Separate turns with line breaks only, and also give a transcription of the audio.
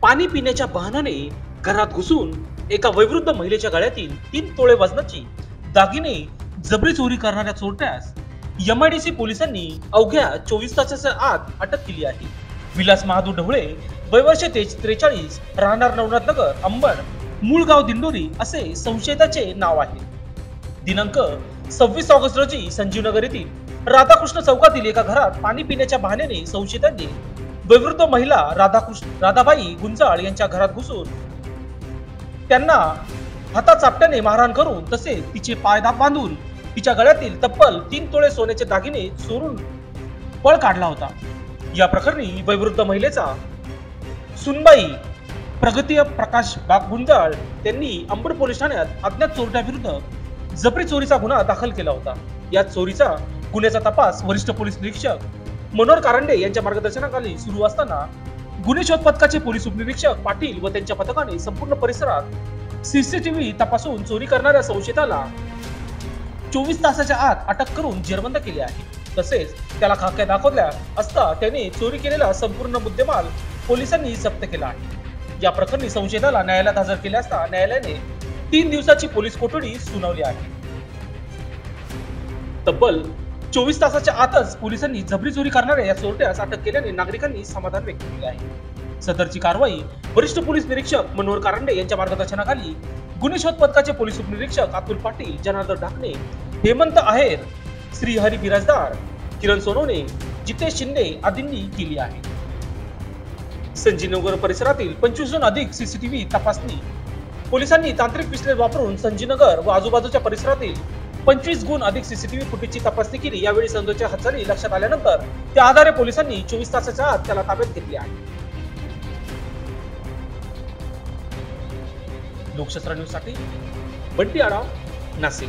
पाणी पिण्याच्या बहाण्याने घरात घुसून एका वयोवृद्ध महिलेच्या गळ्यातील 3 तोळे वजनाची दागिने जबरी चोरी करणाऱ्या चोरट्यास एमआयडीसी पोलिसांनी अवघ्या 24 तासाच्या आत अटक केली आहे। विलास महादू ढवळे, वय वर्ष 43, राहणार नवनाथ नगर, अंबड, मूळ गाव दिंडोरी असे संशयिताचे नाव आहे। दिनांक 26 ऑगस्ट रोजी संजीवनगर येथील राधाकृष्ण चौकातील एका घरात पाणी पिण्याच्या बहाण्याने संशयितांनी वयोवृद्ध महिला राधाबाई गुंजाळ यांच्या घरात घुसून त्यांना हातात चापट्याने मारहाण करून तसेच तिचे पाय बांधून तिच्या गळ्यातील तब्बल 3 तोळे सोन्याचे दागिने चोरून पळ काढला होता। या प्रकरणी वयोवृद्ध महिलेचा सुनबाई प्रगती प्रकाश गुंजाळ त्यांनी अंबड पोलीस ठाण्यात अज्ञात चोरट्याविरुद्ध जबरी चोरीचा गुन्हा दाखल केला होता। या चोरीचा गुन्ह्याचा तपास वरिष्ठ पोलीस निरीक्षक मनोहर कारंडे यांच्या मार्गदर्शनाखाली सुरू असताना गुन्हे शोध पथकाचे पोलीस उपनिरीक्षक पाटील व त्यांच्या पथकाने संपूर्ण परिसरात सीसीटीव्ही तपासून चोरी करणाऱ्या संशयिताला 24 तासाच्या आत अटक करून जेरबंद केले आहे। तसेच त्याला खाक्या दाखवल्या असता त्याने चोरी केलेला संपूर्ण मुद्देमाल पोलिसांनी जप्त केला आहे। या प्रकरणी संशयिताला न्यायालयात हजर केले असता न्यायालयाने 3 दिवसाची पोलीस कोठडी सुनावली आहे। तब्बल 24 तासाच्या आतच पोलिसांनी जबरी चोरी करणाऱ्या या चोरट्यास अटक केल्याने नागरिकांनी समाधान व्यक्त केले आहे। सदरची कारवाई वरिष्ठ पोलीस निरीक्षक मनोहर कारंडे यांच्या मार्गदर्शनाखाली गुन्हे शोध पथकाचे पोलीस उपनिरीक्षक अतुल पाटील, जनार्दन ढाकणे, हेमंत आहेर, श्रीहरी बिराजदार, किरण सोनवणे, जितेश शिंदे आदींनी केली आहे। संजीवनगर परिसरातील 25हून अधिक सीसीटीव्ही तपासणी पोलिसांनी तांत्रिक विश्लेषण वापरून संजीवनगर व आजूबाजूच्या परिसरातील 25 अधिक सीसीटीव्ही फुटेजची तपासणी केली। यावेळी संजयच्या हालचाली लक्षात आल्यानंतर त्या आधारे पोलिसांनी 24 तासाच्या आत त्याला ताब्यात घेतले आहे। लोकशास्त्र न्यूज साठी बंटी आढाव, नाशिक।